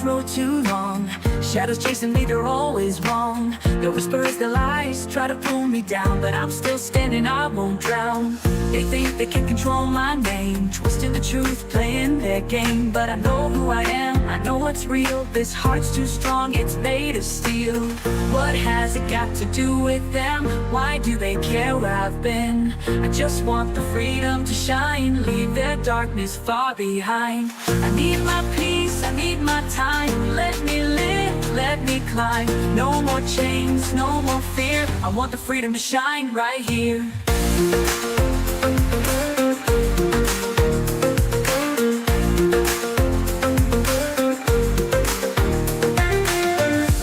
road too long. Shadows chasing me, they're always wrong. The whispers, the lies, try to pull me down, but I'm still standing, I won't drown. They think they can control my name, twisting the truth, playing their game. But I know who I am, I know what's real. This heart's too strong, it's made of steel. What has it got to do with them? Why do they care where I've been? I just want the freedom to shine, leave their darkness far behind. I need my peace, I need my time. Let me live, let me climb. No more chains, no more fear. I want the freedom to shine right here.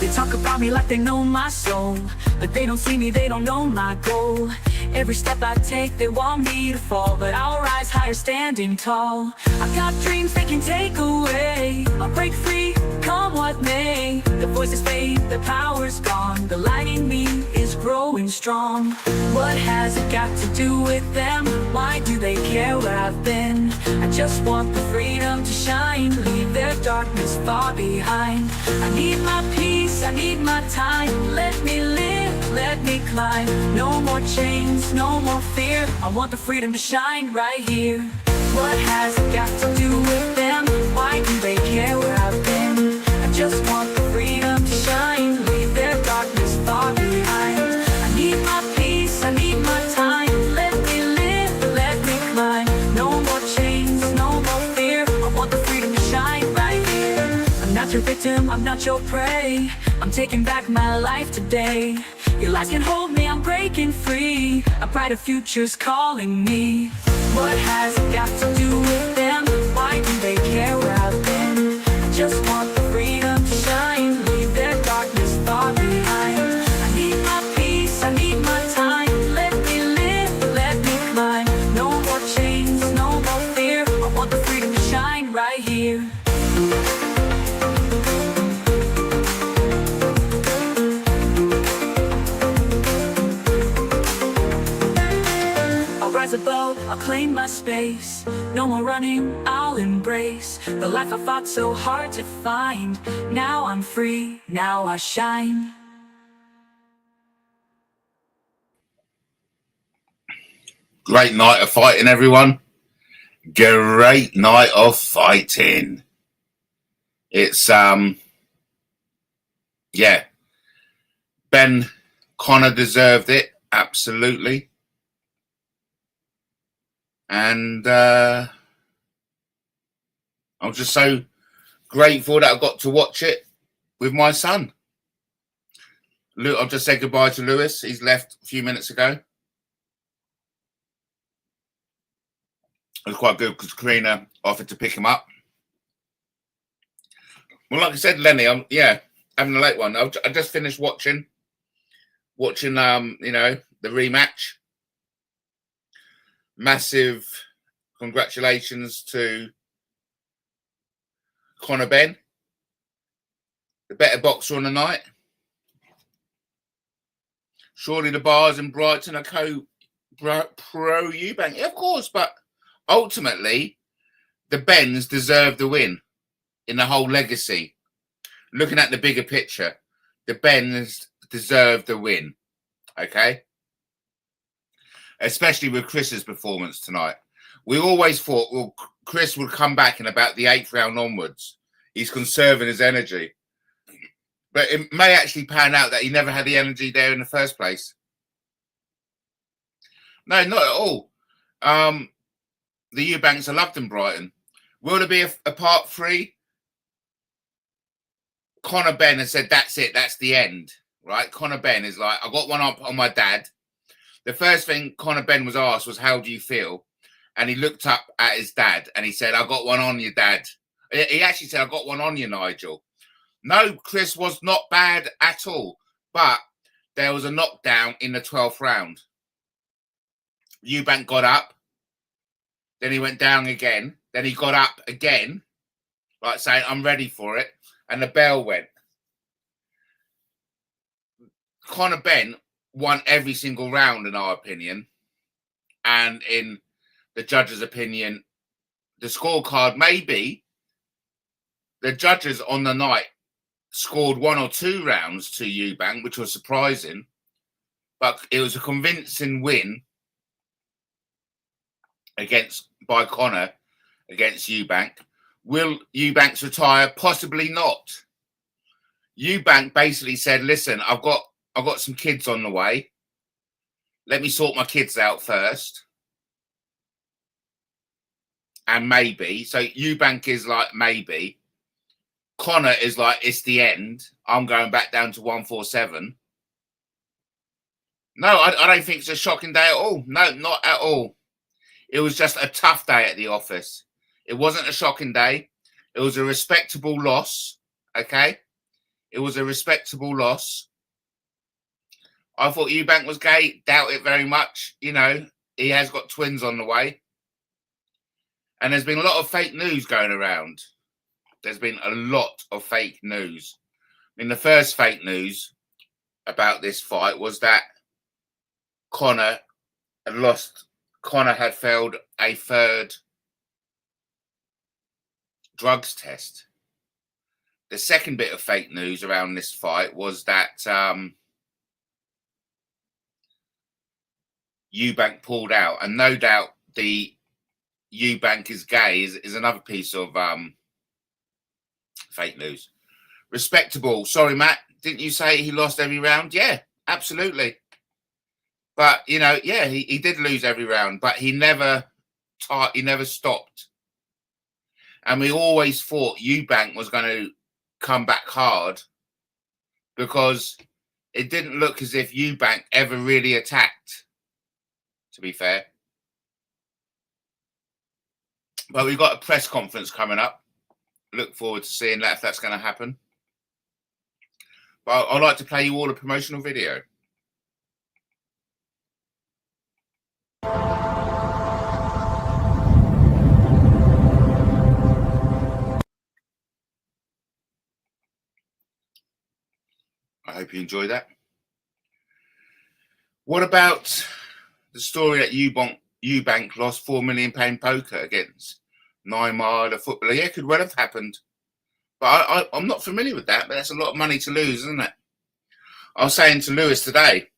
They talk about me like they know my soul, but they don't see me, they don't know my goal. Every step I take, they want me to fall, but I'll rise higher standing tall. I've got dreams they can take away. I'll break free, come what may. The voices fade, the power's gone. The light in me is growing strong. What has it got to do with them? Why do they care where I've been? I just want the freedom to shine, leave their darkness far behind. I need my peace, I need my time. Let me live, let me climb. No more chains, no more fear. I want the freedom to shine right here. What has it got to do with them? Why do they care where I've been? I just want the freedom to shine, leave their darkness far behind. I need my peace, I need my time. Let me live, let me climb. No more chains, no more fear. I want the freedom to shine right here. I'm not your victim, I'm not your prey. I'm taking back my life today. Your lies can hold me, I'm breaking free. A brighter future's calling me. What has it got to do with them? Why do they care where I've been? I just want the freedom to shine, leave their darkness far behind. I need my peace, I need my time. Let me live, let me climb. No more chains, no more fear. I want the freedom to shine right here. Above, I'll claim my space. No more running, I'll embrace the life I fought so hard to find. Now I'm free, now I shine. Great night of fighting, everyone. Great night of fighting. It's yeah, Ben Connor deserved it, absolutely. And I'm just so grateful that I got to watch it with my son. I'll just say goodbye to Lewis. He's left a few minutes ago. It was quite good because Karina offered to pick him up. Well, like I said, Lenny, I'm having a late one. I just finished watching you know, the rematch. Massive congratulations to Conor Benn, the better boxer on the night. Surely the bars in Brighton are pro Eubank. Yeah, of course, but ultimately the Benns deserve the win in the whole legacy. Looking at the bigger picture, the Benns deserve the win. Okay? Especially with Chris's performance tonight. We always thought, well, Chris would come back in about the 8th round onwards. He's conserving his energy. But it may actually pan out that he never had the energy there in the first place. No, not at all. The Eubanks are loved in Brighton. Will there be a part 3? Conor Benn has said, that's it, that's the end. Right? Conor Benn is like, I got one up on my dad. The first thing Conor Benn was asked was, how do you feel? And he looked up at his dad and he said, I got one on you, Dad. He actually said, I got one on you, Nigel. No, Chris was not bad at all. But there was a knockdown in the 12th round. Eubank got up. Then he went down again. Then he got up again, like saying, I'm ready for it. And the bell went. Conor Benn won every single round, in our opinion. And in the judge's opinion, the scorecard may be the judges on the night scored 1 or 2 rounds to Eubank, which was surprising, but it was a convincing win by Conor against Eubank. Will Eubanks retire? Possibly not. Eubank basically said, listen, I've got some kids on the way. Let me sort my kids out first. And maybe. So Eubank is like, maybe. Conor is like, it's the end. I'm going back down to 147. No, I don't think it's a shocking day at all. No, not at all. It was just a tough day at the office. It wasn't a shocking day. It was a respectable loss. Okay? It was a respectable loss. I thought Eubank was gay. Doubt it very much. You know, he has got twins on the way. And there's been a lot of fake news going around. There's been a lot of fake news. I mean, the first fake news about this fight was that Conor had lost. Conor had failed a 3rd drugs test. The second bit of fake news around this fight was that Eubank pulled out, and no doubt the Eubank is gay is another piece of fake news. Respectable. Sorry, Matt. Didn't you say he lost every round? Yeah, absolutely. But you know, yeah, he did lose every round, but he never stopped. And we always thought Eubank was going to come back hard because it didn't look as if Eubank ever really attacked, to be fair. But we've got a press conference coming up. Look forward to seeing that, if that's going to happen. But I'd like to play you all a promotional video. I hope you enjoy that. What about the story that Eubank lost £4 million poker against Neymar, the footballer? Yeah, could well have happened. But I'm not familiar with that, but that's a lot of money to lose, isn't it? I was saying to Lewis today,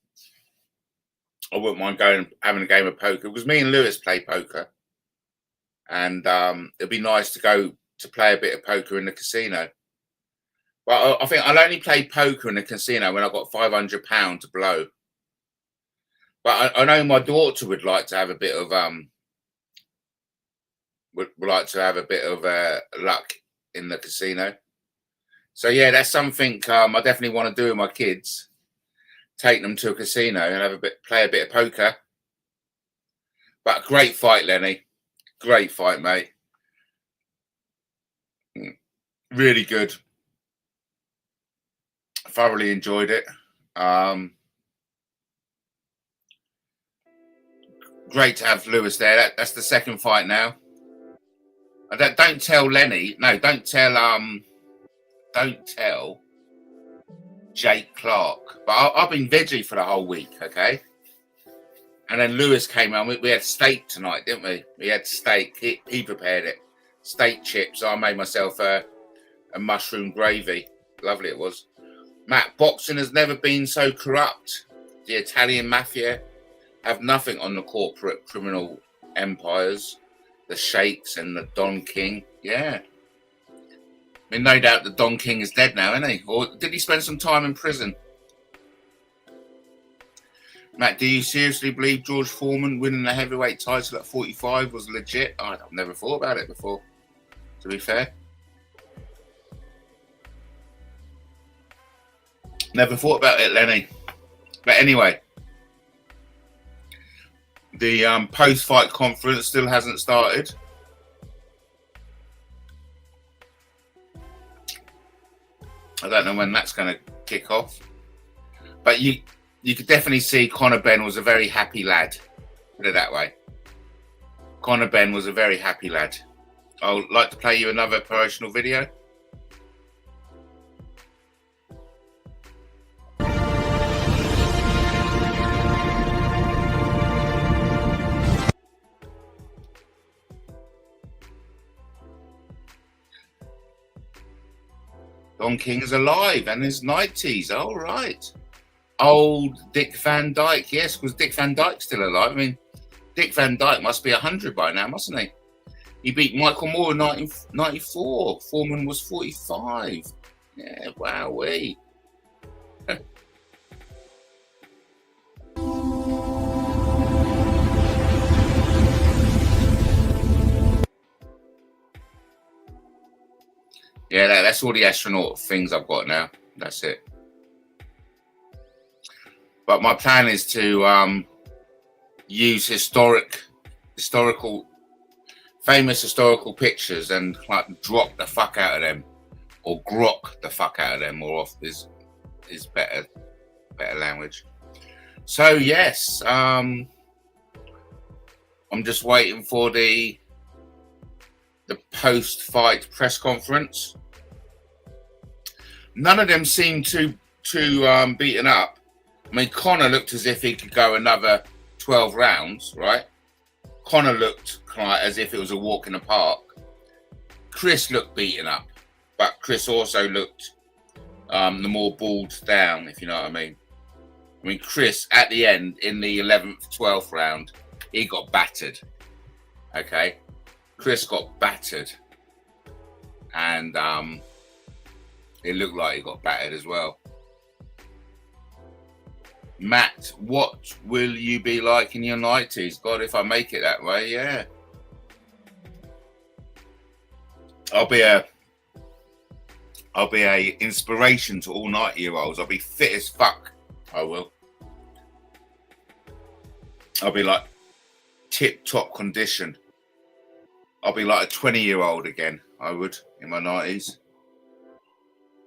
I wouldn't mind having a game of poker, because me and Lewis play poker. And it'd be nice to go to play a bit of poker in the casino. But I think I'll only play poker in the casino when I've got £500 to blow. But I know my daughter would like to have a bit of luck in the casino. So yeah, that's something I definitely want to do with my kids. Take them to a casino and play a bit of poker. But great fight, Lenny. Great fight, mate. Really good. Thoroughly enjoyed it. Great to have Lewis there. That's the second fight now. Don't tell Lenny. No, don't tell Jake Clark. But I've been veggie for the whole week, okay? And then Lewis came on. We had steak tonight, didn't we? We had steak. He prepared it. Steak chips. I made myself a mushroom gravy. Lovely it was. Matt, boxing has never been so corrupt. The Italian mafia have nothing on the corporate criminal empires. The sheikhs and the Don King. Yeah. I mean, no doubt the Don King is dead now, isn't he? Or did he spend some time in prison? Matt, do you seriously believe George Foreman winning the heavyweight title at 45 was legit? I've never thought about it before, to be fair. Never thought about it, Lenny. But anyway, the post-fight conference still hasn't started. I don't know when that's going to kick off. But you could definitely see Conor Benn was a very happy lad. Put it that way. Conor Benn was a very happy lad. I would like to play you another promotional video. Don King is alive and his 90s. All right. Old Dick Van Dyke. Yes, because Dick Van Dyke's still alive. I mean, Dick Van Dyke must be 100 by now, mustn't he? He beat Michael Moore in 1994. Foreman was 45. Yeah, wowee. Yeah, that's all the astronaut things I've got now. That's it. But my plan is to use famous historical pictures and like drop the fuck out of them, or grok the fuck out of them, or off is better language. So yes, I'm just waiting for the post-fight press conference. None of them seemed too beaten up. I mean, Conor looked as if he could go another 12 rounds, right? Conor looked like as if it was a walk in the park. Chris looked beaten up, but Chris also looked the more balled down, if you know what I mean. I mean, Chris, at the end, in the 11th, 12th round, he got battered, okay? Chris got battered, and it looked like he got battered as well. Matt, what will you be like in your 90s? God, if I make it that way, yeah. I'll be a inspiration to all 90-year-olds. I'll be fit as fuck. I will. I'll be like tip-top condition. I'll be like a 20-year-old again, I would, in my 90s.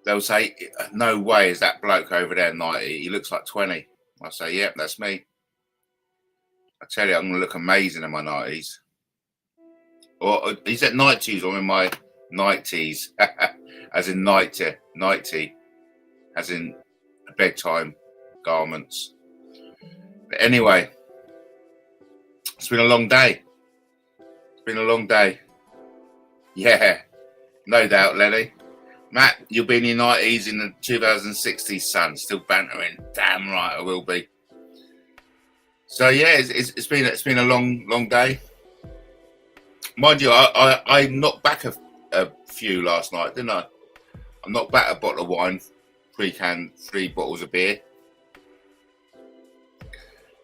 They'll say, no way is that bloke over there 90. He looks like 20. I say, yep, that's me. I tell you, I'm going to look amazing in my 90s. Or he's at 90s or in my 90s, as in 90, as in bedtime garments. But anyway, it's been a long day. It's been a long day. Yeah, no doubt, Lenny. Matt, you'll be in your 90s in the 2060s, son. Still bantering. Damn right, I will be. So yeah, it's been a long day. Mind you, I knocked back a few last night, didn't I? I knocked back a bottle of wine, 3 bottles of beer,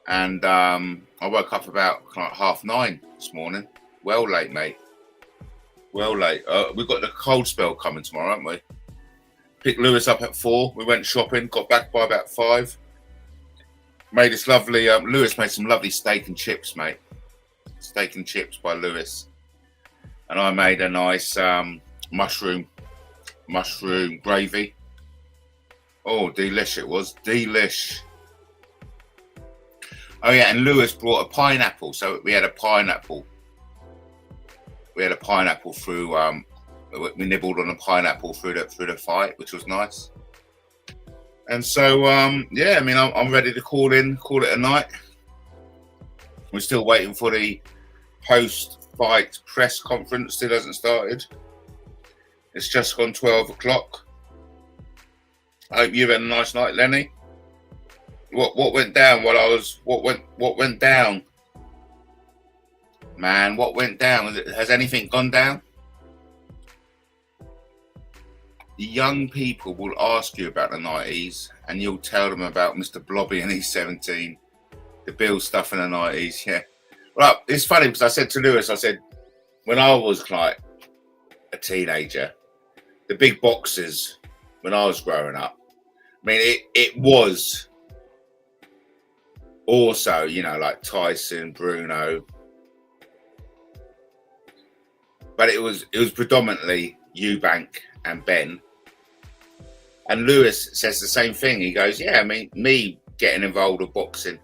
and I woke up about like 9:30 this morning. Well late, mate. Well late. We've got the cold spell coming tomorrow, haven't we? Picked Lewis up at 4. We went shopping. Got back by about 5. Made this lovely. Lewis made some lovely steak and chips, mate. Steak and chips by Lewis. And I made a nice mushroom gravy. Oh, delish it was. Delish. Oh yeah, and Lewis brought a pineapple. So we had a pineapple. We had a pineapple through. We nibbled on a pineapple through the fight, which was nice. And so, yeah, I mean, I'm ready to call it a night. We're still waiting for the post-fight press conference. Still hasn't started. It's just gone 12 o'clock. I hope you had a nice night, Lenny. What went down while I was? What went down? Man, what went down? Has anything gone down? The young people will ask you about the 90s, and you'll tell them about Mr. Blobby and he's 17, the Bill stuff in the 90s. Yeah. Well, it's funny because I said to Lewis, I said, when I was like a teenager, the big boxers when I was growing up, I mean, it was also, you know, like Tyson, Bruno, but it was predominantly Eubank and Benn. And Lewis says the same thing. He goes, yeah, I mean, me getting involved with boxing,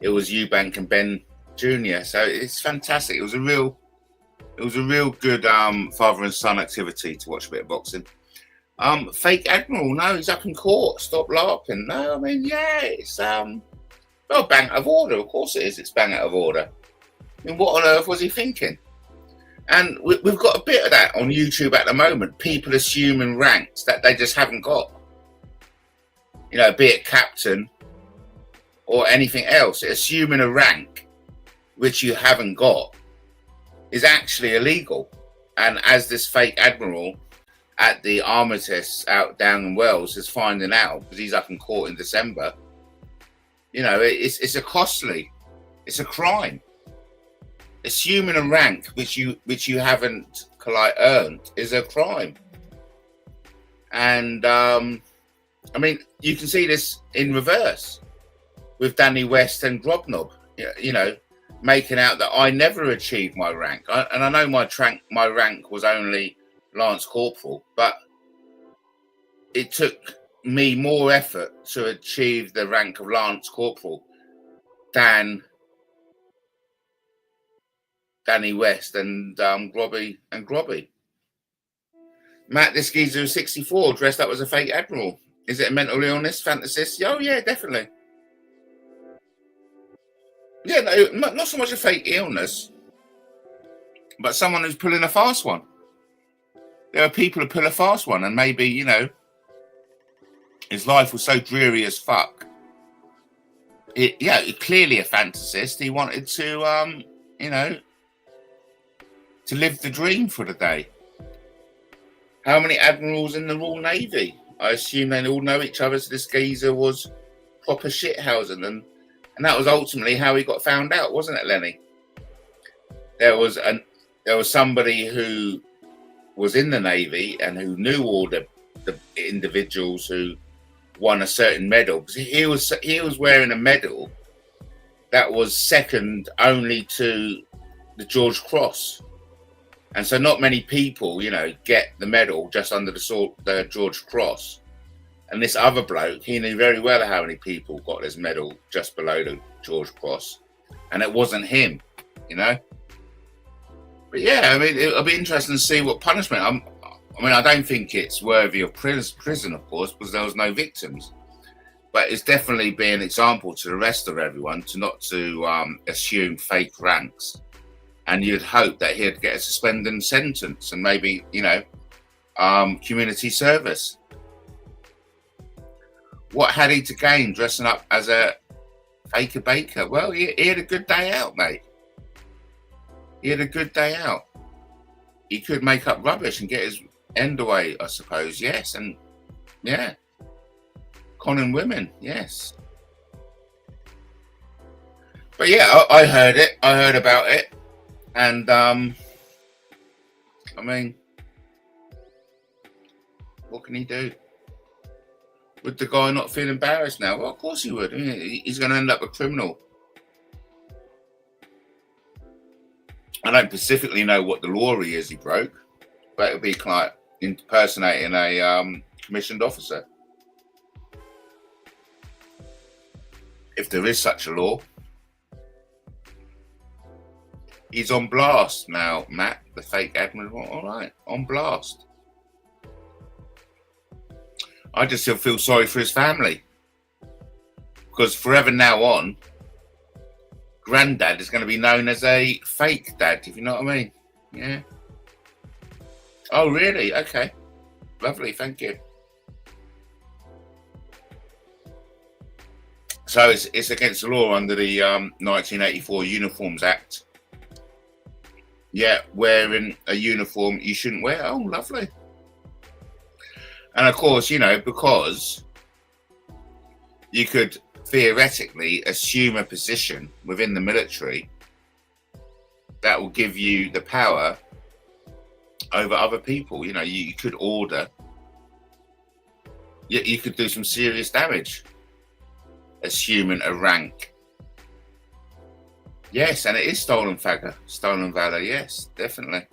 it was Eubank and Benn Jr. So it's fantastic. It was a real good father and son activity to watch a bit of boxing. Fake Admiral, no, he's up in court. Stop laughing. No, I mean, yeah, it's well, bang out of order. Of course it is. It's bang out of order. I mean, what on earth was he thinking? And we've got a bit of that on YouTube at the moment. People assuming ranks that they just haven't got. You know, be it captain or anything else. Assuming a rank which you haven't got is actually illegal. And as this fake admiral at the Armistice out down in Wales is finding out, because he's up in court in December, you know, it's a costly, it's a crime. Assuming a rank which you haven't earned is a crime. And I mean, you can see this in reverse with Danny West and Grobnob, you know, making out that I never achieved my rank. And I know my rank was only Lance Corporal, but it took me more effort to achieve the rank of Lance Corporal than Danny West and Grobby. Matt, this geezer is 64, dressed up as a fake admiral. Is it a mental illness, fantasist? Oh yeah, definitely. Yeah, no, not so much a fake illness, but someone who's pulling a fast one. There are people who pull a fast one, and maybe, you know, his life was so dreary as fuck. Clearly a fantasist. He wanted to, you know, to live the dream for the day. How many admirals in the Royal Navy? I assume they all know each other, so this geezer was proper shithousen, and that was ultimately how he got found out, wasn't it, Lenny? There was somebody who was in the Navy and who knew all the individuals who won a certain medal, because he was wearing a medal that was second only to the George Cross. And so not many people, you know, get the medal just under the George Cross. And this other bloke, he knew very well how many people got this medal just below the George Cross. And it wasn't him, you know. But yeah, I mean, it'll be interesting to see what punishment. I don't think it's worthy of prison, of course, because there was no victims. But it's definitely been an example to the rest of everyone not to assume fake ranks. And you'd hope that he'd get a suspended sentence and maybe, you know, community service. What had he to gain dressing up as a faker baker? Well, he had a good day out, mate. He had a good day out. He could make up rubbish and get his end away, I suppose. Yes, and yeah, conning women. Yes. But yeah, I heard it. I heard about it. And, I mean, what can he do? Would the guy not feel embarrassed now? Well, of course he would. I mean, he's going to end up a criminal. I don't specifically know what the law he broke, but it would be like impersonating a commissioned officer. If there is such a law. He's on blast now, Matt, the fake admiral. All right, on blast. I just still feel sorry for his family. Because forever now on, Granddad is going to be known as a fake dad, if you know what I mean. Yeah. Oh, really? Okay. Lovely, thank you. So it's against the law under the 1984 Uniforms Act. Yeah, wearing a uniform you shouldn't wear. Oh, lovely. And of course, you know, because you could theoretically assume a position within the military that will give you the power over other people. You know, you could order, you could do some serious damage, assuming a rank. Yes, and it is stolen valor. Yes, definitely.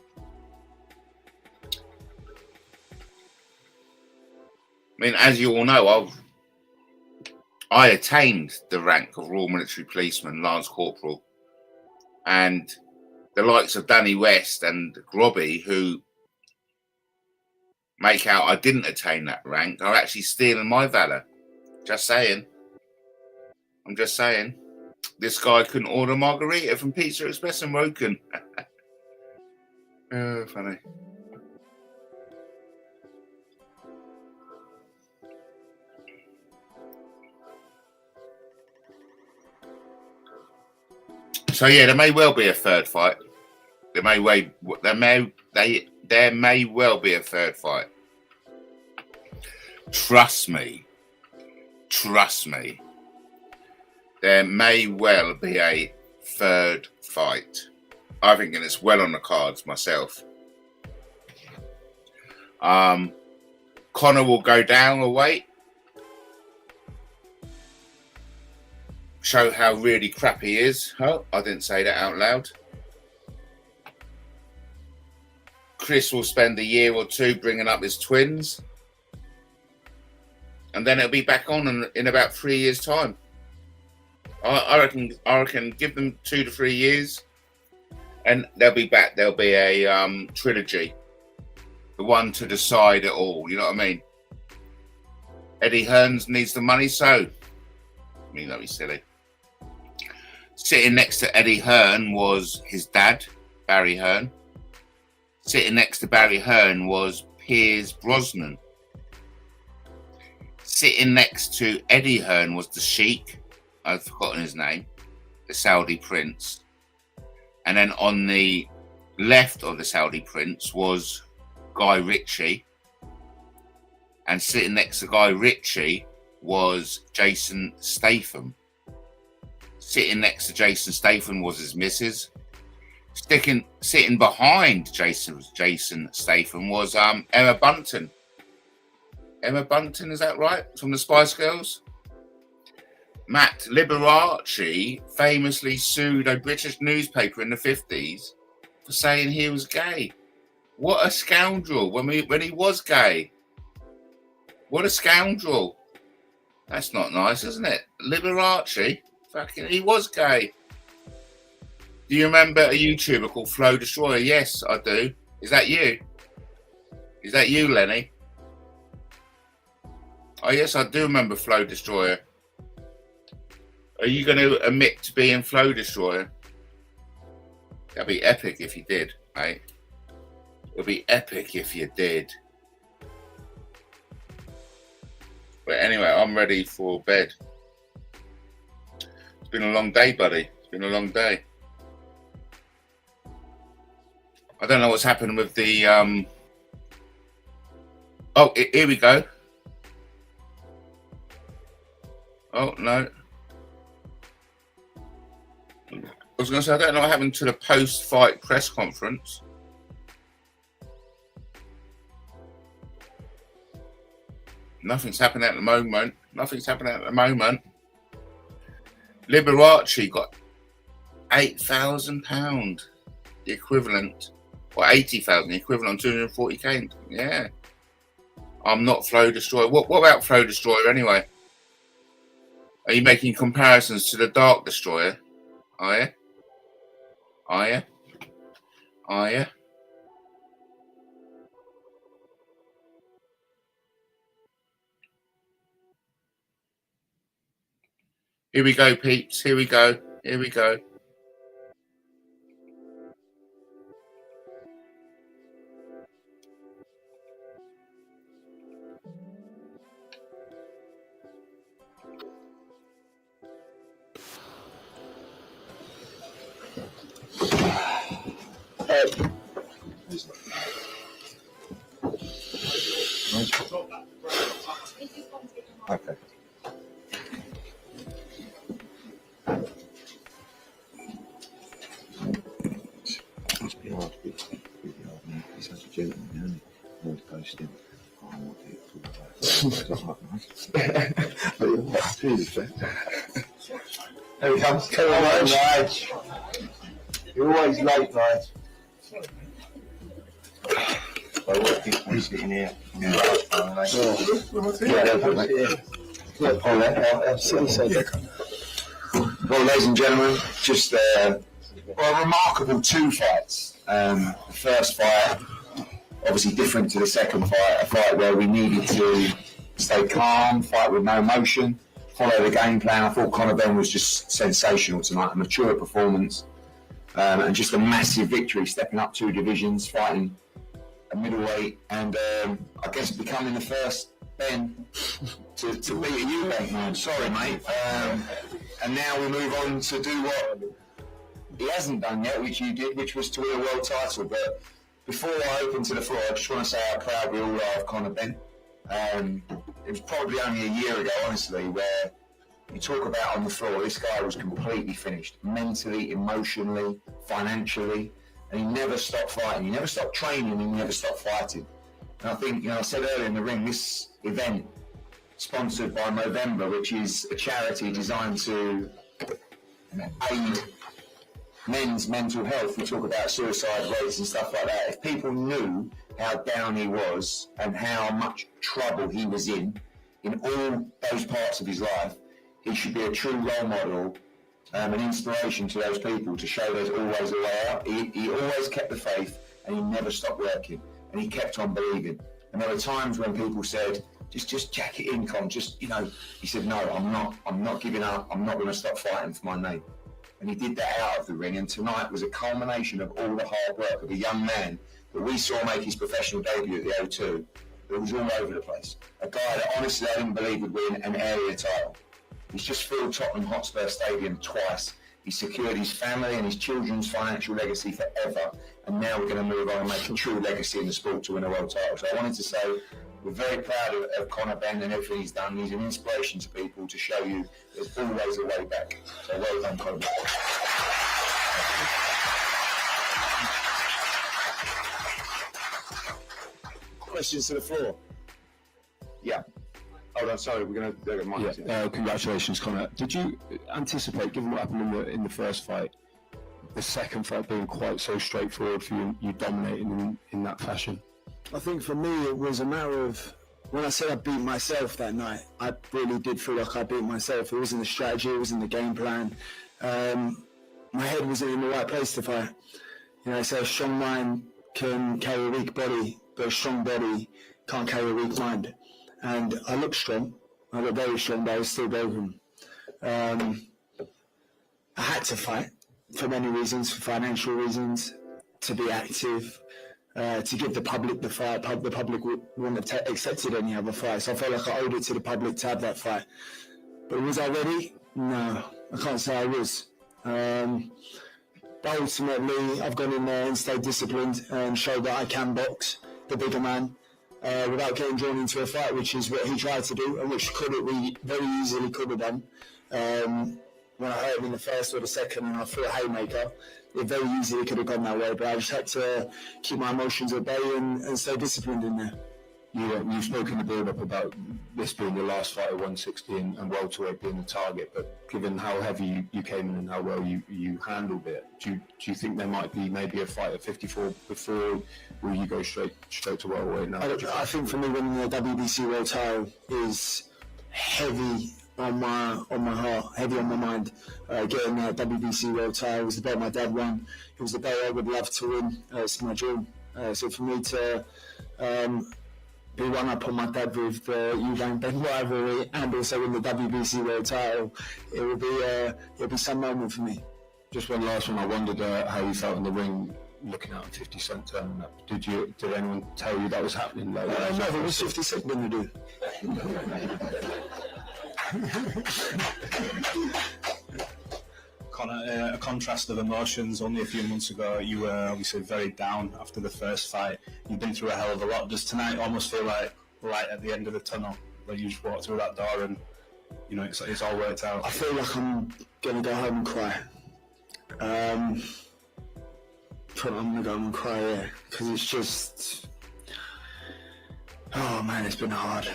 I mean, as you all know, I attained the rank of Royal Military Policeman, Lance Corporal, and the likes of Danny West and Grobby, who make out I didn't attain that rank, are actually stealing my valor. Just saying. I'm just saying. This guy couldn't order margarita from Pizza Express in Woking. Oh, funny. So yeah, there may well be a third fight. There may well be a third fight. Trust me. There may well be a third fight. I think it's well on the cards myself. Conor will go down a weight, show how really crap he is. Oh, I didn't say that out loud. Chris will spend a year or two bringing up his twins, and then it'll be back on in about 3 years' time. I reckon give them 2 to 3 years, and they'll be back. There'll be a trilogy, the one to decide it all. You know what I mean? Eddie Hearns needs the money, so I mean, don't be silly. Sitting next to Eddie Hearn was his dad, Barry Hearn. Sitting next to Barry Hearn was Piers Brosnan. Sitting next to Eddie Hearn was the Sheikh. I've forgotten his name. The Saudi Prince. And then on the left of the Saudi Prince was Guy Ritchie. And sitting next to Guy Ritchie was Jason Statham. Sitting next to Jason Statham was his missus. Sitting behind Jason Statham was Emma Bunton. Emma Bunton, is that right? From the Spice Girls? Matt Liberace famously sued a British newspaper in the 50s for saying he was gay. What a scoundrel when he was gay. What a scoundrel. That's not nice, isn't it? Liberace, fucking, he was gay. Do you remember a YouTuber called Flow Destroyer? Yes, I do. Is that you? Is that you, Lenny? Oh, yes, I do remember Flow Destroyer. Are you going to admit to being Flow Destroyer? That'd be epic if you did, mate. It'd be epic if you did. But anyway, I'm ready for bed. It's been a long day, buddy. It's been a long day. I don't know what's happened with the... Oh, here we go. Oh, no. I was going to say, I don't know what happened to the post-fight press conference. Nothing's happening at the moment. Liberace got £8,000, the equivalent, or 80,000, the equivalent of 240k. Yeah. I'm not Flow Destroyer. What about Flow Destroyer anyway? Are you making comparisons to the Dark Destroyer? Are you? Are you? Are you? Here we go, peeps. Here we go. Here we go. Okay. Must be hard to be hard, man. He's such a gentleman, isn't he? Always posting. I want to talk about Here he comes. Come on, Nige. You're always late, Nige. I'm sitting here. Well, ladies and gentlemen, just a remarkable 2 fights. The first fight, obviously different to the second fight, a fight where we needed to stay calm, fight with no emotion, follow the game plan. I thought Conor Benn was just sensational tonight, a mature performance. and just a massive victory, stepping up 2 divisions, fighting a middleweight, and I guess becoming the first Benn to beat a Eubank man. Sorry, mate. And now we move on to do what he hasn't done yet, which you did, which was to win a world title. But before I open to the floor, I just want to say how proud we all are of Conor Benn. It was probably only a year ago, honestly, where you talk about on the floor, this guy was completely finished, mentally, emotionally, financially, and he never stopped fighting. He never stopped training, and he never stopped fighting. And I think, I said earlier in the ring, this event, sponsored by Movember, which is a charity designed to aid men's mental health. We talk about suicide rates and stuff like that. If people knew how down he was and how much trouble he was in all those parts of his life, he should be a true role model, an inspiration to those people, to show there's always a way out. He always kept the faith, and he never stopped working, and he kept on believing. And there were times when people said, just jack it in, Con, he said, no, I'm not giving up, I'm not going to stop fighting for my name. And he did that out of the ring, and tonight was a culmination of all the hard work of a young man that we saw make his professional debut at the O2. It was all over the place. A guy that honestly I didn't believe would win an area title. He's just filled Tottenham Hotspur Stadium twice. He secured his family and his children's financial legacy forever. And now we're going to move on and make a true legacy in the sport to win a world title. So I wanted to say we're very proud of Conor Benn and everything he's done. He's an inspiration to people, to show you there's always a way back. So well done, Conor. Questions to the floor? Yeah. Hold on, sorry, we're going to get congratulations, Conor. Did you anticipate, given what happened in the first fight, the second fight being quite so straightforward for you dominating in that fashion? I think for me it was a matter of, when I said I beat myself that night, I really did feel like I beat myself. It wasn't the strategy, it wasn't the game plan. My head wasn't in the right place to fight. So a strong mind can carry a weak body, but a strong body can't carry a weak mind. And I looked strong, I looked very strong, but I was still broken. I had to fight for many reasons, for financial reasons, to be active, to give the public the fight. The public wouldn't have accepted any other fight, so I felt like I owed it to the public to have that fight. But was I ready? No, I can't say I was. But ultimately, I've gone in there and stayed disciplined and showed that I can box, the bigger man, without getting drawn into a fight, which is what he tried to do, and which we very easily could have done. When I hurt him in the first or the second and I threw a haymaker, it very easily could have gone that way, but I just had to keep my emotions at bay and stay disciplined in there. You've spoken in the build-up about this being your last fight at 160 and welterweight being the target, but given how heavy you came in and how well you handled it, do you think there might be maybe a fight at 54 before, will you go straight to welterweight now? I think for me, winning the WBC world title is heavy on my heart, heavy on my mind. Getting that WBC world title was the belt my dad won. It was the belt I would love to win. It's my dream. So for me to be one up on my dad with the Eubank Benn rivalry and also win the WBC world title, it'll be some moment for me. Just one last one. I wondered how you felt in the ring looking out at 50 Cent turning up. Did anyone tell you that was happening? No, it was 50 Cent going to do. Conor, a contrast of emotions. Only a few months ago, you were obviously very down after the first fight. You've been through a hell of a lot. Does tonight almost feel like light at the end of the tunnel, where you just walk through that door and it's all worked out? I feel like I'm gonna go home and cry. I'm gonna go home and cry, yeah, because it's just, oh man, it's been hard.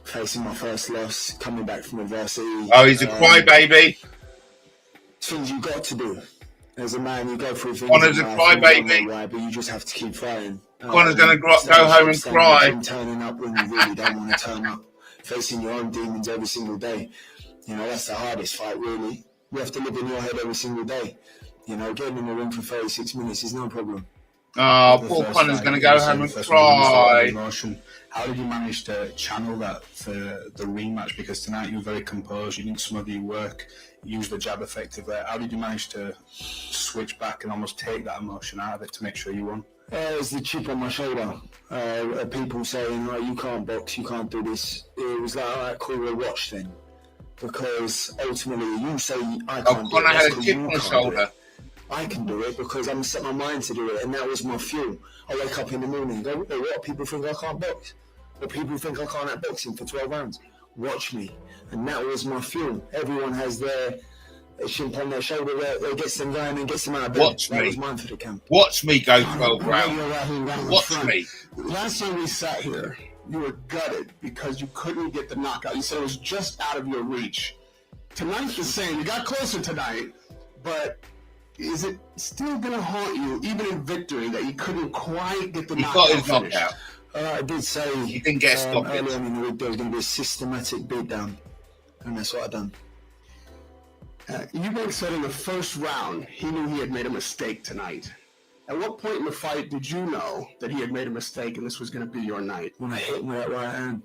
Facing my first loss, coming back from adversity. Oh, he's a crybaby. Things you got to do as a man. You go through things. Conor's a crybaby. Right, but you just have to keep fighting. Conor's going to go home and cry. Turning up when you really don't want to turn up. Facing your own demons every single day. That's the hardest fight, really. You have to live in your head every single day. Getting in the ring for 36 minutes is no problem. Oh, The poor first Conor's fight, going to you go said home the and first one you used a lot of cry. emotion. How did you manage to channel that for the rematch? Because tonight you were very composed, you didn't smother your work, you used the jab effectively. How did you manage to switch back and almost take that emotion out of it to make sure you won? It was the chip on my shoulder. People saying, "Oh, you can't box, you can't do this." It was like, "All right, cool, we'll watch then." Because ultimately, you say I can't do it. Connor that's had a 'cause chip you on his can't do shoulder. it. I can do it because I'm set my mind to do it, and that was my fuel. I wake up in the morning, go, "What? People think I can't box? Or people think I can't out boxing for 12 rounds? Watch me." And that was my fuel. Everyone has their chip on their shoulder that gets them going and gets them out of bed. Watch that me. was mine for the camp. Watch me go 12 rounds. Watch me. Last time we sat here, you were gutted because you couldn't get the knockout. You said it was just out of your reach. Tonight's the same. You got closer tonight, but is it still going to haunt you, even in victory, that you couldn't quite get the He knockout got his finished? knockout. I did say He didn't get a stoppage. early on in the week there was going to be a systematic beatdown, and that's what I done. Eubank said in the first round he knew he had made a mistake tonight. At what point in the fight did you know that he had made a mistake and this was going to be your night? When I hit him with that right hand,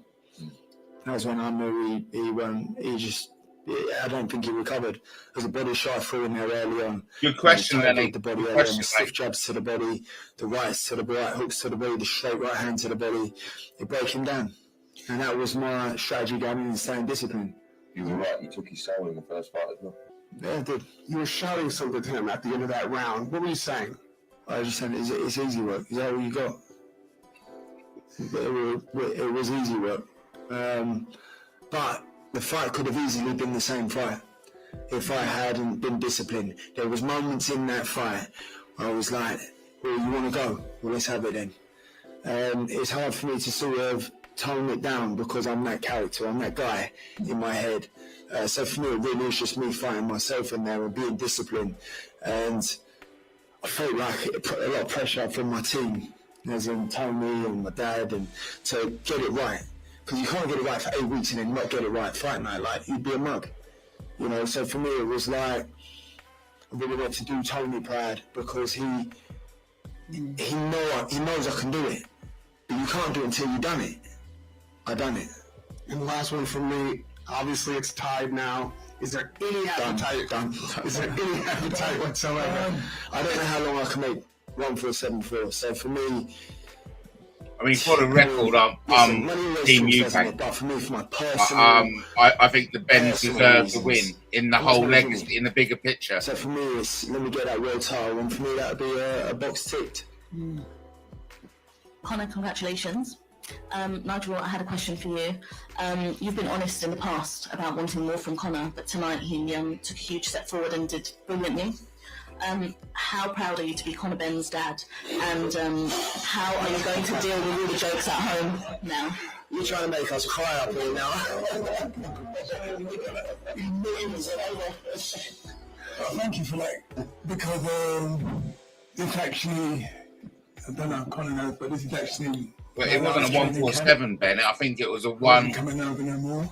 that was when I knew I don't think he recovered. There was a body shot through in there early on. Good question, Lenny. The body Good early on, question, the stiff mate. jabs to the body, the rights to the right hooks to the body, the straight right hand to the body. It broke him down. And that was my strategy going in and staying disciplined. You were right, you took his soul in the first fight as well. Yeah, I did. You were shouting something to him at the end of that round. What were you saying? I was just saying, it's easy work. Is that all you got? It was easy work. But the fight could have easily been the same fight if I hadn't been disciplined. There was moments in that fight where I was like, "Well, you want to go? Well, let's have it then." It's hard for me to sort of tone it down because I'm that character, I'm that guy in my head. So for me, it really is just me fighting myself in there and being disciplined. And I felt like it put a lot of pressure from my team, as in Tony and my dad, and to get it right. Because you can't get it right for 8 weeks and then not get it right fight night. Like, you'd be a mug. You know, so for me, it was like, I really want to do Tony proud because he knows I can do it. But you can't do it until you've done it. I done it. And the last one from me, obviously it's tied now. Is there any appetite? Done. Is there any appetite whatsoever? I don't know how long I can make 1-4-7-4. So for me, I mean, for the record, listen, money always Team talks, doesn't it? Eubank. But for me, for my personal, I think the Benn personal deserve the reasons. win in the Personal whole legacy, reasons. in the bigger picture. So for me, it's let me get that world title, and for me, that would be a box ticked. Conor, congratulations. Nigel, I had a question for you. You've been honest in the past about wanting more from Conor, but tonight he took a huge step forward and did brilliantly. How proud are you to be Conor Benn's dad? And how are you going to deal with all the jokes at home now? You're trying to make us cry up here now. Thank you for that, because it's actually, I don't know, Conor knows, but this is actually... But it wasn't a 147, Ben. I think it was a one. I've been coming over no more.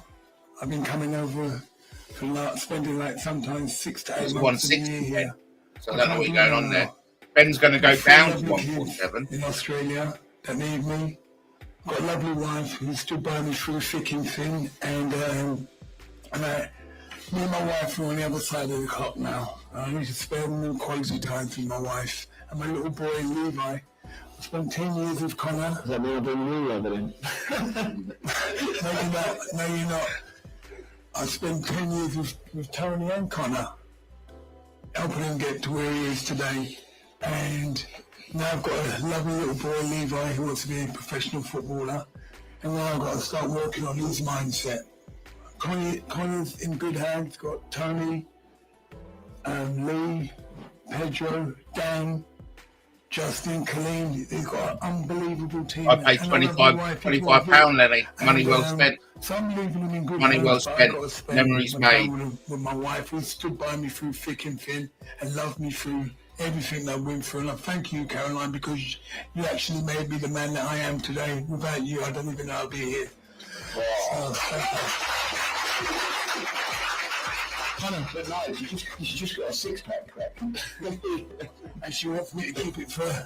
I've been coming over for spending like sometimes 6 to 8 It's months of the 160, year yeah. here. So I don't know what's going on there. Ben's going to go down to 147. In Australia that need me. Got a lovely wife who stood by me through thick and thin, and me and my wife are on the other side of the clock now. I need to spend quality time with my wife and my little boy Levi. I spent 10 years with Conor. Does that mean I've been you over then? No, you're not. I spent 10 years with Tony and Conor, helping him get to where he is today. And now I've got a lovely little boy, Levi, who wants to be a professional footballer. And now I've got to start working on his mindset. Conor's in good hands. Got Tony, Lee, Pedro, Dan, Justin, Colleen. They've got an unbelievable team. I paid £25, Lenny. Money well spent. So I'm leaving them in good Money hands, well but spent. I've got to spend Memories my made. time with my wife, who stood by me through thick and thin and loved me through everything that I went through. And I thank you, Caroline, because you actually made me the man that I am today. Without you, I don't even know I'd be here. So, thank you. Connor, But no, you just got a six-pack crack. and she wants me to keep it for her.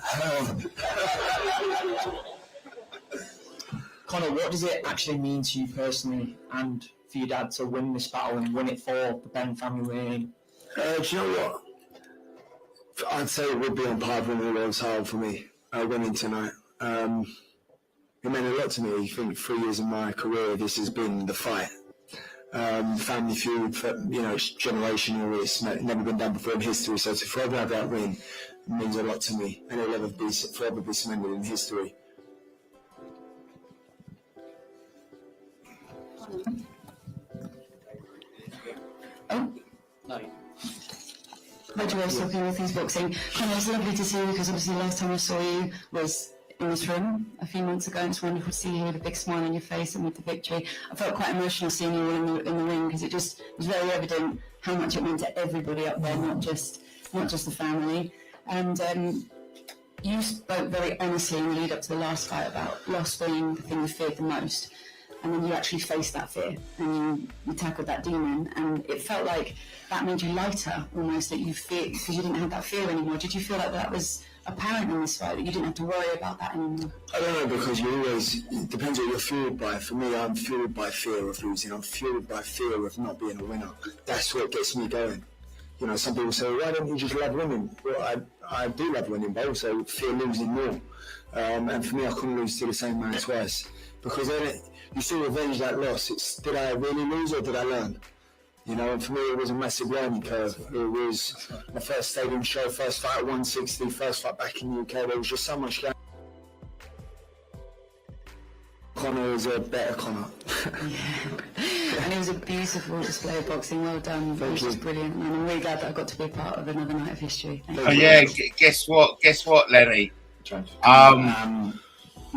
Connor, what does it actually mean to you personally and for your dad to win this battle and win it for the Benn family? Do you know what? I'd say it would be on par with all those hard for me. Winning tonight. It meant a lot to me. I think 3 years of my career, this has been the fight. Family feud, it's generational. It's never been done before in history. So to forever have that win means a lot to me, and it'll forever be cemented in history. Oh. No. Roger was talking with his boxing. Connor, it's lovely to see you because obviously the last time I saw you was in this room a few months ago, and it's wonderful to see you with a big smile on your face and with the victory. I felt quite emotional seeing you in the ring because it was very evident how much it meant to everybody up there, not just the family. And you spoke very honestly in the lead up to the last fight about loss being the thing you feared the most. And then you actually faced that fear and you tackled that demon, and it felt like that made you lighter almost, that you fear because you didn't have that fear anymore. Did you feel like that was apparent in this fight, that you didn't have to worry about that anymore? I don't know, because it depends what you're fueled by. For me, I'm fueled by fear of losing. I'm fueled by fear of not being a winner. That's what gets me going. Some people say, why don't you just love winning? Well, I do love winning, but also fear losing more. And for me, I couldn't lose to the same man twice, because then you still revenge that loss. Did I really lose or did I learn? And for me, it was a massive learning curve. It was my first stadium show, first fight at 160, first fight back in the UK. There was just so much going. Connor is a better Connor. Yeah. And it was a beautiful display of boxing. Well done. It was just brilliant. And I'm really glad that I got to be a part of another night of history. Guess what, Lenny?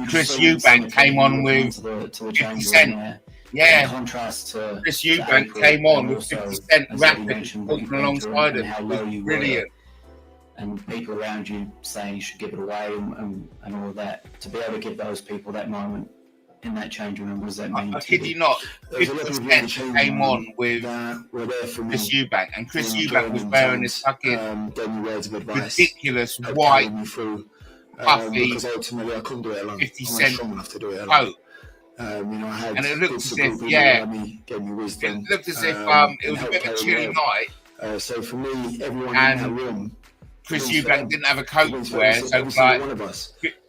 Chris Eubank came on with 50 Cent. Yeah, in contrast to Chris Eubank came on with 50 Cent rapping, walking alongside him. It was brilliant. And people around you saying you should give it away and all of that. To be able to give those people that moment in that change room, what does that mean? I kid you not, 50 Cent came on with Chris Eubank, and Chris Eubank was wearing this fucking ridiculous white puffy 50 Cent coat. And it looked as if, it looked as if it was a bit of a chilly night. So for me, everyone in that room, Chris Eubank didn't have a coat to wear, so it was like,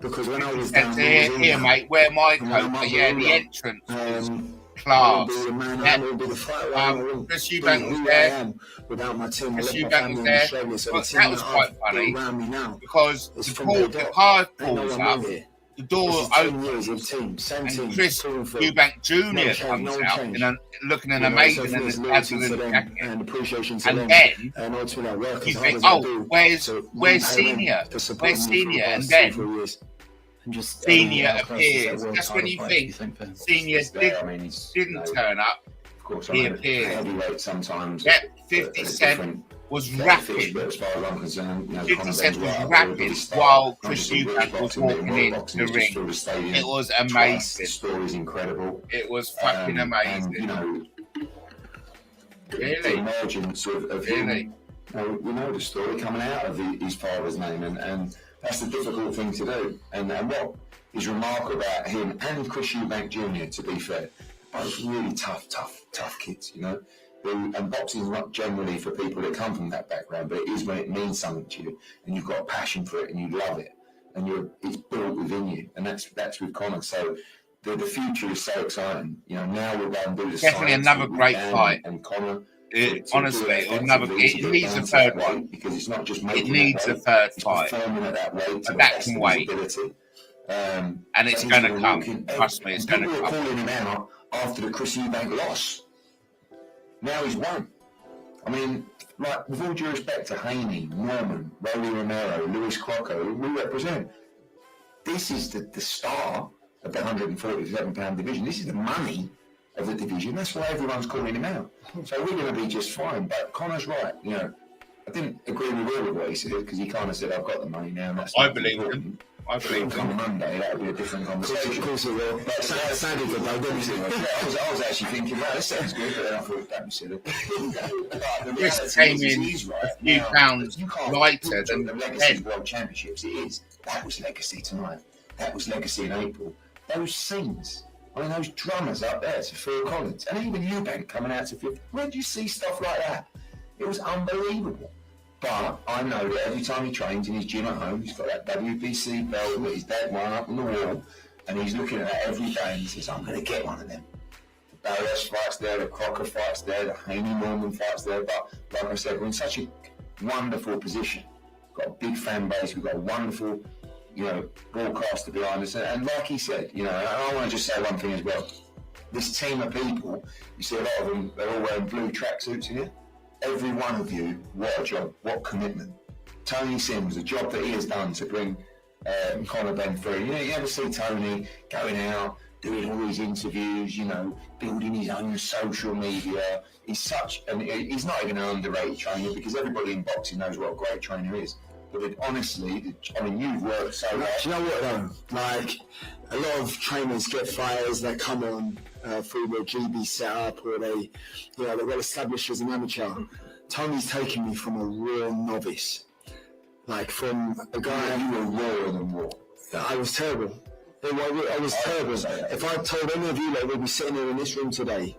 because when I was down, here, mate, wear my coat. But yeah, the entrance was class. Chris Eubank was there. Chris Eubank was there. But that was quite funny because the card pulls up, the door opens, and Chris Eubank Jr. comes out looking an amazing and an absolute jacket. And then you think, oh, where's Senior? Where's Senior? And then Senior appears. That's when you think Senior didn't turn up. He appeared. Sometimes. Yep, 50 Cent was rapping. 50 Cent was rapping while Chris Eubank was walking into the ring. It was amazing. The story's incredible. It was fucking amazing. Really? The emergence of him. We know the story coming out of his father's name, and that's the difficult thing to do. And what is remarkable about him and Chris Eubank Jr., to be fair, both really tough kids, And boxing is not generally for people that come from that background, but it is when it means something to you, and you've got a passion for it, and you love it, and it's built within you, and that's with Connor. So the future is so exciting. Now we're going to do the definitely another great fight. And Connor, honestly, it needs a third one because it's not just it needs a third fight, but that can wait, and it's going to come. Trust me, it's going to come. Calling him out after the Chris Eubank loss. Now he's won. I mean, like, with all due respect to Haney, Norman, Rolly Romero, Luis Crocco, who we represent, this is the star of the 147-pound division. This is the money of the division. That's why everyone's calling him out. So we're going to be just fine. But Connor's right. I didn't agree with what he said, because he kind of said, I've got the money now. And that's I believe him. I believe Come them. Monday, that would be a different conversation. Of course it will. Sounded good though, didn't it? I was actually thinking, right, this sounds good, but then I thought, don't be silly. Chris came in a few pounds lighter than the legacy Ben. World Championships. It is. That was legacy tonight. That was legacy in April. Those scenes. I mean, those drummers up there to Phil Collins, and even Eubank coming out to Phil. Where do you see stuff like that? It was unbelievable. But I know that every time he trains in his gym at home, he's got that WBC belt that his dad won up on the wall, and he's looking at that every day and he says, I'm going to get one of them. The Barrios fight's there, the Crocker fight's there, the Haney Norman fight's there. But like I said, we're in such a wonderful position. We've got a big fan base, we've got a wonderful, broadcaster behind us. And like he said, and I want to just say one thing as well. This team of people, you see a lot of them, they're all wearing blue tracksuits in here. Every one of you, what a job, what commitment. Tony Sims, the job that he has done to bring Conor Benn through. You ever see Tony going out, doing all these interviews, building his own social media. He's he's not even an underrated trainer because everybody in boxing knows what a great trainer is. But honestly, you've worked so hard. Do you know what though? Like, a lot of trainers get fighters that come on through their GB setup, or they're well established as an amateur. Tony's taken me from a raw novice. Like, from a guy... You were rawer than raw. I was terrible. I was terrible. If I told any of you that we'd be sitting here in this room today,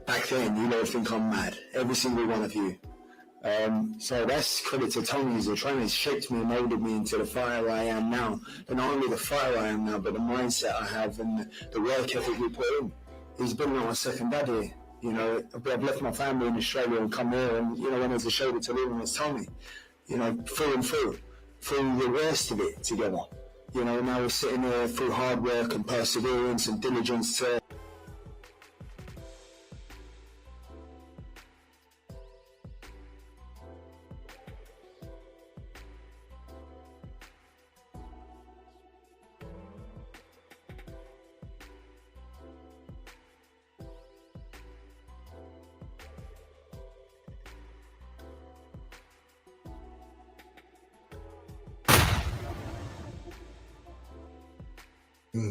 back then, you would think I'm mad. Every single one of you. So that's credit to Tony as a trainer. He's shaped me and molded me into the fighter I am now. But not only the fighter I am now, but the mindset I have and the work ethic we put in. He's been like my second dad here. I've left my family in Australia and come here, and when there's a shoulder to lean on, it's Tony. Through and through the worst of it together. Now we're sitting there through hard work and perseverance and diligence to.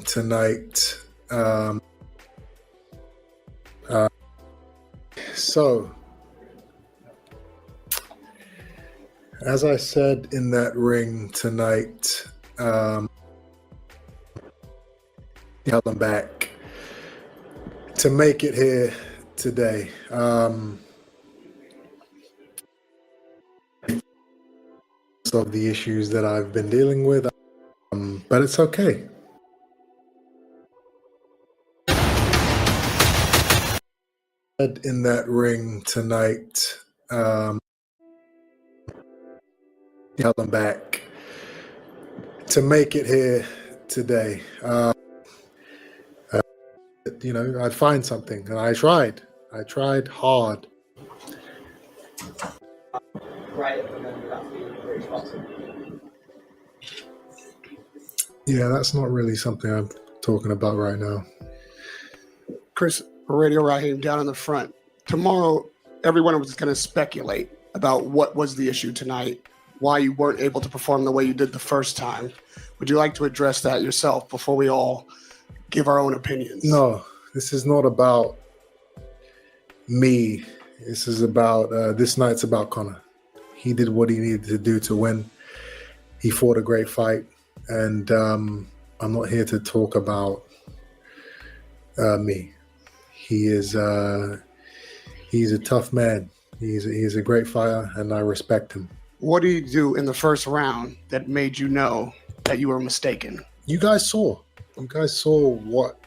Tonight. So, as I said in that ring tonight, held them back to make it here today. Of the issues that I've been dealing with, but it's okay. In that ring tonight, held them back to make it here today. I'd find something, and I tried hard. Yeah, that's not really something I'm talking about right now. Chris, Radio Raheem down in the front. Tomorrow, everyone was going to speculate about what was the issue tonight, why you weren't able to perform the way you did the first time. Would you like to address that yourself before we all give our own opinions? No, this is not about me. This is about, this night's about Conor. He did what he needed to do to win. He fought a great fight. And I'm not here to talk about me. He's a tough man. He's a great fighter, and I respect him. What did you do in the first round that made you know that you were mistaken? You guys saw what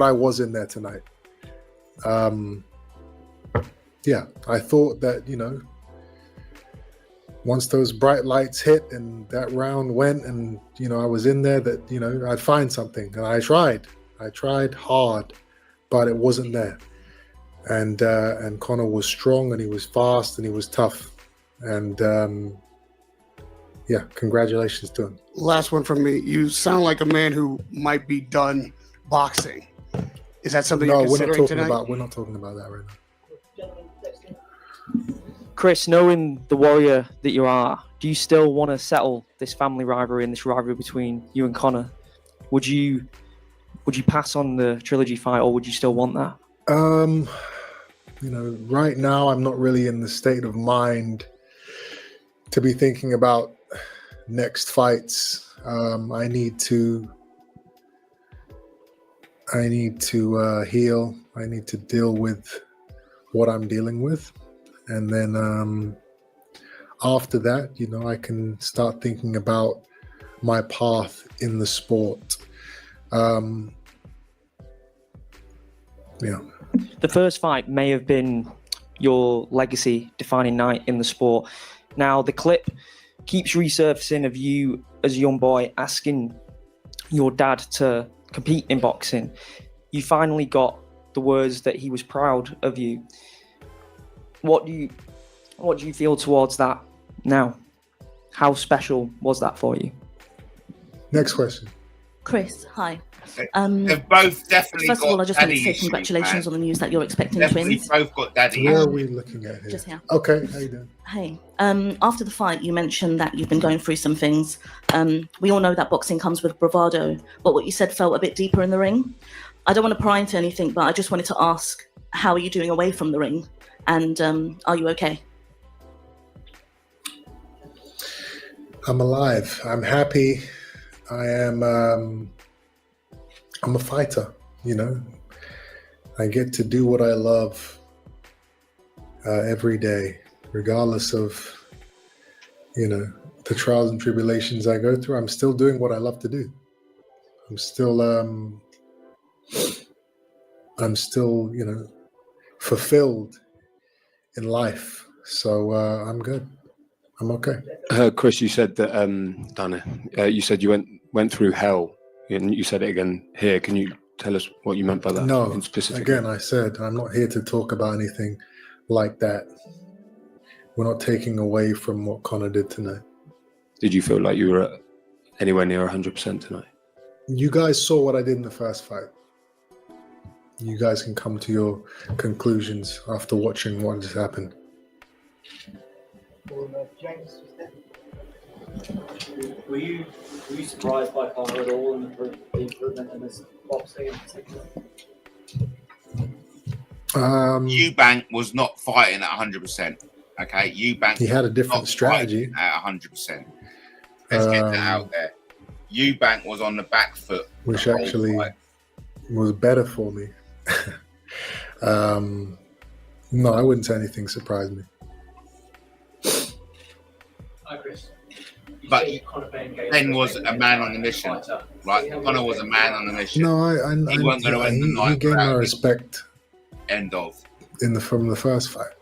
I was in there tonight. Yeah, I thought that, once those bright lights hit and that round went and, I was in there, that, I'd find something. And I tried hard, but it wasn't there. And Conor was strong, and he was fast, and he was tough. And congratulations to him. Last one from me. You sound like a man who might be done boxing. Is that something you're considering tonight? We're not talking about that right now. Chris, knowing the warrior that you are, do do you still want to settle this family rivalry and this rivalry between you and Conor? Would you pass on the trilogy fight, or would you still want that? You know, right now I'm not really in the state of mind to be thinking about next fights. I need to heal. I need to deal with what I'm dealing with, and then after that, you know, I can start thinking about my path in the sport. Yeah. The first fight may have been your legacy defining night in the sport. Now the clip keeps resurfacing of you as a young boy asking your dad to compete in boxing. You finally got the words that he was proud of you. What do you feel towards that now? How special was that for you? Next question. Chris, hi. They've both definitely First of all, I just wanted to say issues, congratulations man. on the news that you're expecting Definitely twins. both got daddy Where issues. are we looking at here? Just here. Okay, how you doing? Hey, after the fight, you mentioned that you've been going through some things. We all know that boxing comes with bravado, but what you said felt a bit deeper in the ring. I don't want to pry into anything, but I just wanted to ask, how are you doing away from the ring? And are you okay? I'm alive. I'm happy. I'm a fighter, you know. I get to do what I love every day, regardless of, you know, the trials and tribulations I go through. I'm still doing what I love to do. I'm still, you know, fulfilled in life. So I'm good. I'm okay. Chris, you said that, Dana, you said you went through hell, and you said it again here. Can you tell us what you meant by that? No, in specific? again, I said I'm not here to talk about anything like that. We're not taking away from what Conor did tonight. Did you feel like you were anywhere near 100% tonight? You guys saw what I did in the first fight. You guys can come to your conclusions after watching what just happened. Were you surprised by Conor at all and the improvement in his boxing in particular? Eubank was not fighting at 100%. Okay, Eubank. He had a different strategy at 100%. Let's get that out there. Eubank was on the back foot, which actually was better for me. No, I wouldn't say anything surprised me. Hi, Chris. But Benn was a man on a mission, right? Conor was a man on a mission. No, he wasn't going to end the night. He gained my respect. End of. From the first fight.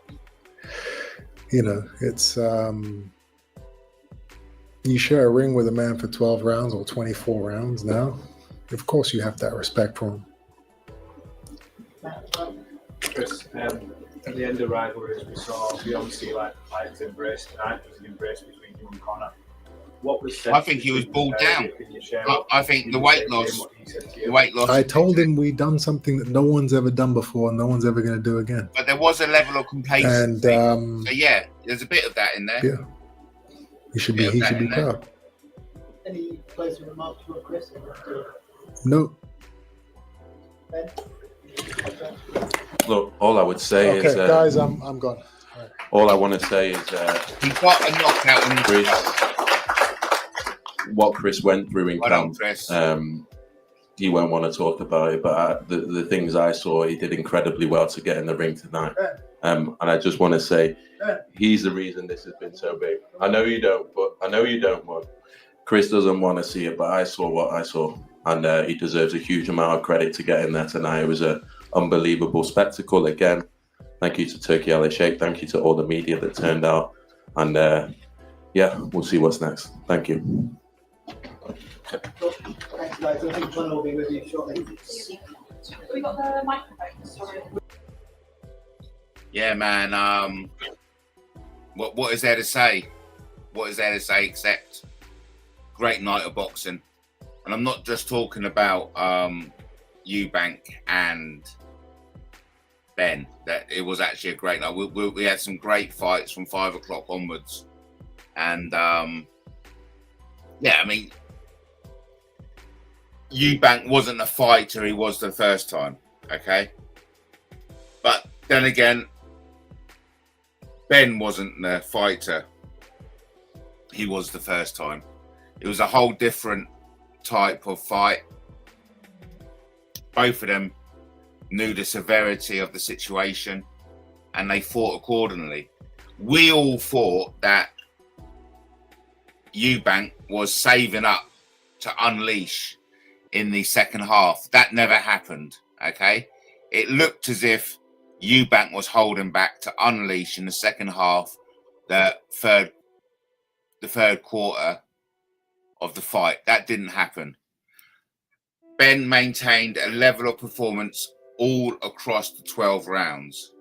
You know, it's you share a ring with a man for 12 rounds or 24 rounds now. Of course, you have that respect for him. Chris, at the end of rivalries, we obviously like fighters embrace tonight. There was an embrace between you and Conor. What was said? I think he was balled down. I think the weight loss. I told him we'd done something that no one's ever done before and no one's ever going to do again. But there was a level of complacency. And so yeah, there's a bit of that in there. Yeah, he should be proud. Any closing remarks for Chris? No. Ben? Look, all I would say is... Okay, guys, I'm gone. All I want to say is... he got a knockout in Chris, what Chris went through in camp, he won't want to talk about it, but the things I saw, he did incredibly well to get in the ring tonight. And I just want to say, he's the reason this has been so big. I know you don't, but Chris doesn't want to see it, but I saw what I saw. And he deserves a huge amount of credit to get in there tonight. It was an unbelievable spectacle again. Thank you to Turkey Ali Sheikh. Thank you to all the media that turned out. And yeah, we'll see what's next. Thank you. Thanks, guys. I think John will be with you shortly. We got the microphone. Sorry. Yeah, man. What is there to say? What is there to say except great night of boxing? And I'm not just talking about Eubank and Benn. That it was actually a great night. We had some great fights from 5 o'clock onwards. And yeah, I mean, Eubank wasn't a fighter, he was the first time, okay? But then again, Benn wasn't the fighter, he was the first time. It was a whole different type of fight. Both of them knew the severity of the situation and they fought accordingly. We all thought that Eubank was saving up to unleash in the second half. That never happened, okay? It looked as if Eubank was holding back to unleash in the second half, the third quarter of the fight. That didn't happen. Benn maintained a level of performance all across the 12 rounds.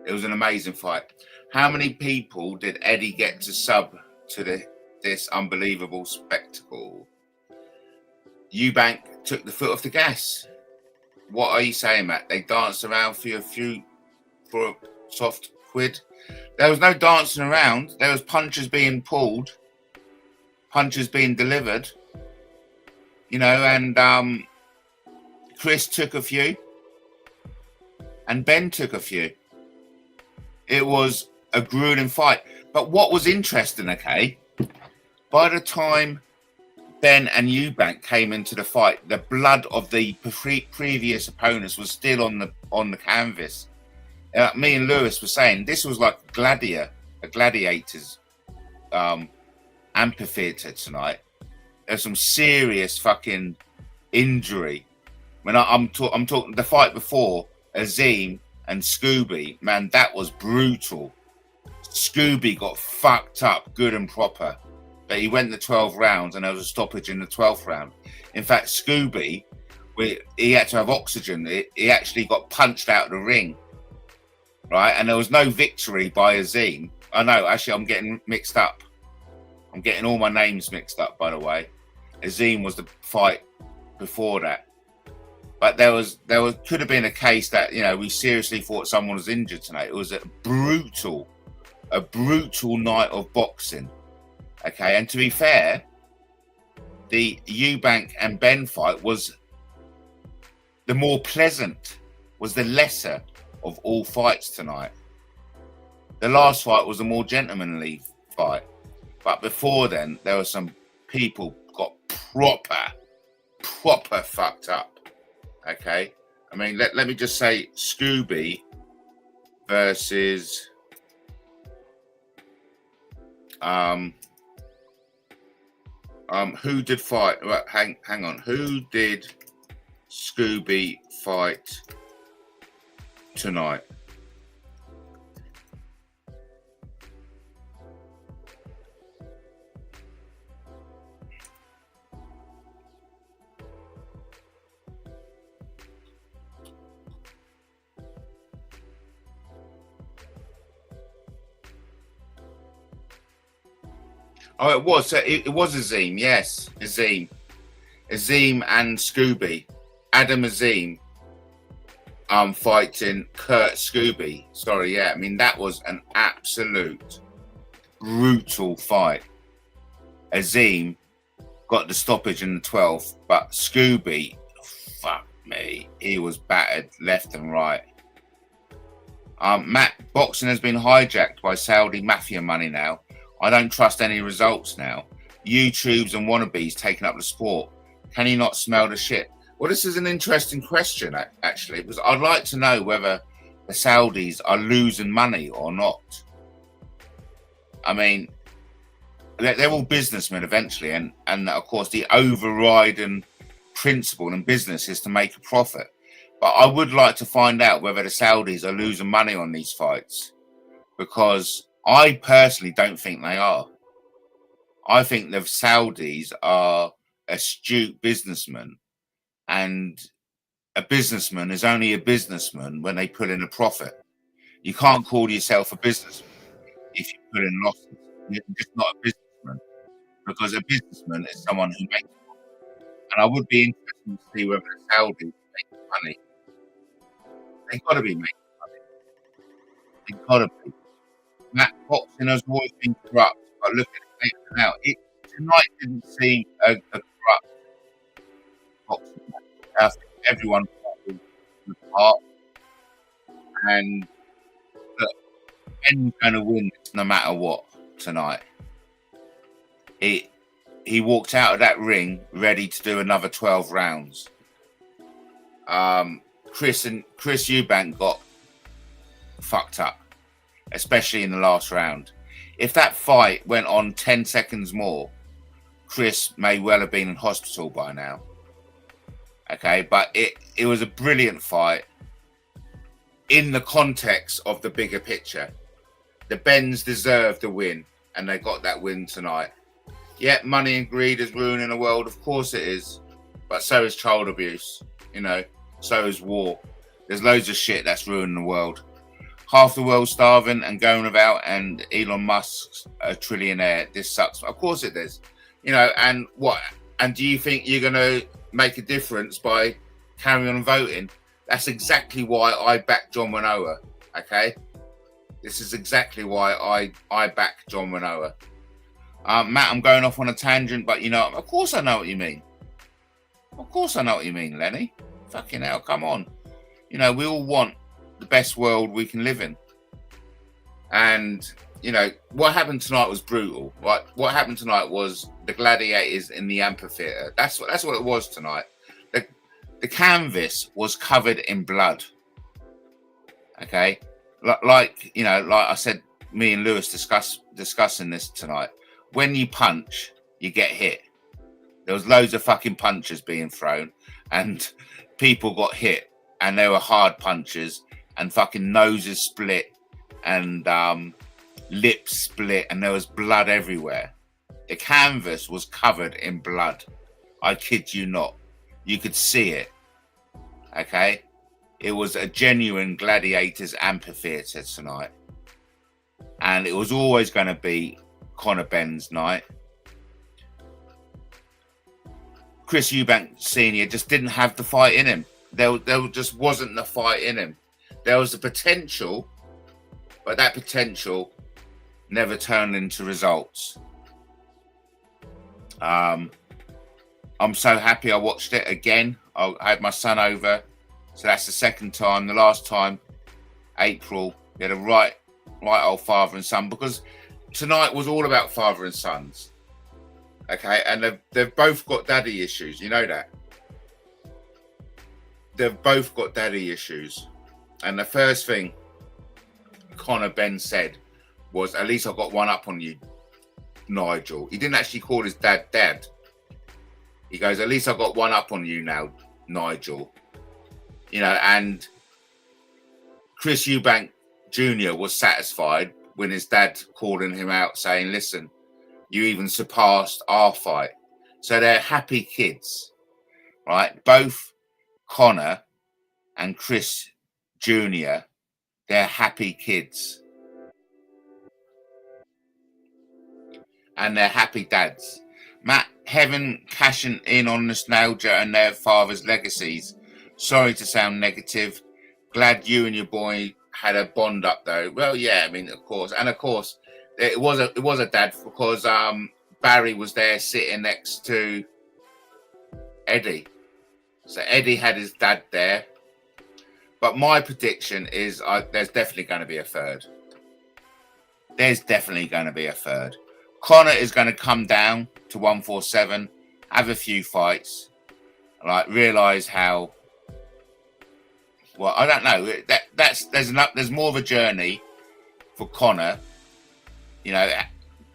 It was an amazing fight. How many people did Eddie get to sub to this unbelievable spectacle? Eubank took the foot off the gas. What are you saying, Matt? They danced around for a soft quid. There was no dancing around. There was punches being pulled, punches being delivered. You know, and Chris took a few, and Benn took a few. It was a grueling fight. But what was interesting, okay, by the time Benn and Eubank came into the fight, the blood of the previous opponents was still on the canvas. Me and Lewis were saying this was like a gladiator's amphitheater tonight. There's some serious fucking injury. When I'm talking the fight before Azim and Scooby, man, that was brutal. Scooby got fucked up good and proper. But he went the 12 rounds and there was a stoppage in the 12th round. In fact, Scooby, he had to have oxygen. He actually got punched out of the ring, right? And there was no victory by Azim. I know, actually, I'm getting mixed up. I'm getting all my names mixed up, by the way. Azim was the fight before that. But could have been a case that, you know, we seriously thought someone was injured tonight. It was a brutal night of boxing. Okay, and to be fair, the Eubank and Benn fight was the more pleasant, was the lesser of all fights tonight. The last fight was a more gentlemanly fight. But before then, there were some people got proper fucked up. Okay, I mean, let me just say Scooby versus who did fight? Well, hang on. Who did Scooby fight tonight? Oh, it was. It was Azim. Yes, Azim and Scooby. Adam Azim fighting Kurt Scooby. Sorry, yeah. I mean, that was an absolute brutal fight. Azim got the stoppage in the 12th, but Scooby, fuck me, he was battered left and right. Matt, boxing has been hijacked by Saudi mafia money now. I don't trust any results now. YouTubes and wannabes taking up the sport. Can you not smell the shit? Well, this is an interesting question, actually, because I'd like to know whether the Saudis are losing money or not. I mean, they're all businessmen eventually, and of course, the overriding principle in business is to make a profit. But I would like to find out whether the Saudis are losing money on these fights, because I personally don't think they are. I think the Saudis are astute businessmen, and a businessman is only a businessman when they put in a profit. You can't call yourself a businessman if you put in losses. You're just not a businessman, because a businessman is someone who makes money. And I would be interested to see whether the Saudis make money. They've got to be making money. They've got to be. Matt, boxing has always been corrupt. But look at it now. Tonight didn't seem a corrupt boxing match. I think everyone was part, and look, Benn's going to win no matter what tonight. He walked out of that ring ready to do another 12 rounds. Chris Eubank got fucked up, especially in the last round. If that fight went on 10 seconds more, Chris may well have been in hospital by now. Okay, but it was a brilliant fight in the context of the bigger picture. The Benns deserved the win, and they got that win tonight. Yeah, money and greed is ruining the world. Of course it is. But so is child abuse. You know, so is war. There's loads of shit that's ruining the world. Half the world starving and going without, and Elon Musk's a trillionaire. This sucks. Of course it does. You know, and what? And do you think you're going to make a difference by carrying on voting? That's exactly why I back John Manoa. Okay? This is exactly why I back John Manoa. Matt, I'm going off on a tangent, but you know, of course I know what you mean. Of course I know what you mean, Lenny. Fucking hell, come on. You know, we all want the best world we can live in. And, you know, what happened tonight was brutal. Right? What happened tonight was the gladiators in the amphitheater. That's what it was tonight. The canvas was covered in blood. Okay? Like, you know, like I said, me and Lewis discussing this tonight. When you punch, you get hit. There was loads of fucking punches being thrown, and people got hit, and they were hard punches, and fucking noses split, and lips split, and there was blood everywhere. The canvas was covered in blood. I kid you not. You could see it. Okay? It was a genuine gladiators amphitheater tonight. And it was always going to be Conor Benn's night. Chris Eubank Sr. just didn't have the fight in him. There just wasn't the fight in him. There was the potential, but that potential never turned into results. I'm so happy I watched it again. I had my son over, so that's the second time. The last time, April, we had a right old father and son, because tonight was all about father and sons. Okay, and they've both got daddy issues. You know that. They've both got daddy issues. And the first thing Conor Benn said was, at least I got one up on you, Nigel. He didn't actually call his dad Dad. He goes, at least I got one up on you now, Nigel. You know, and Chris Eubank Jr. was satisfied when his dad calling him out saying, listen, you even surpassed our fight. So they're happy kids, right? Both Conor and Chris Jr., they're happy kids. And they're happy dads. Matt, Heaven cashing in on nostalgia and their father's legacies. Sorry to sound negative. Glad you and your boy had a bond up though. Well, yeah, I mean, of course. And of course, it was a dad, because Barry was there sitting next to Eddie. So Eddie had his dad there. But my prediction is there's definitely going to be a third. There's definitely going to be a third. Conor is going to come down to 147, have a few fights, like realise how. Well, I don't know. There's more of a journey for Conor. You know,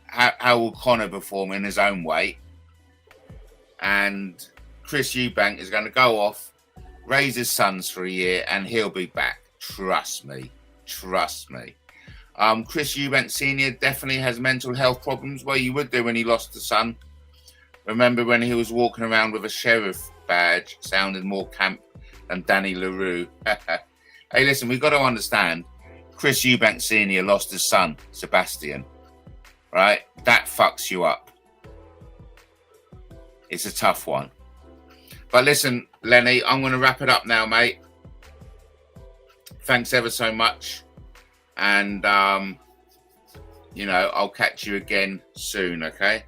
how will Conor perform in his own weight? And Chris Eubank is going to go off, raise his sons for a year, and he'll be back. Trust me. Trust me. Chris Eubank Sr. definitely has mental health problems. Well, you would do when he lost a son. Remember when he was walking around with a sheriff badge, sounded more camp than Danny LaRue. Hey, listen, we've got to understand, Chris Eubank Sr. lost his son, Sebastian. Right? That fucks you up. It's a tough one. But listen, Lenny, I'm going to wrap it up now, mate. Thanks ever so much. And you know, I'll catch you again soon, okay?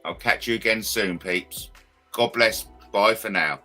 I'll catch you again soon, peeps. God bless. Bye for now.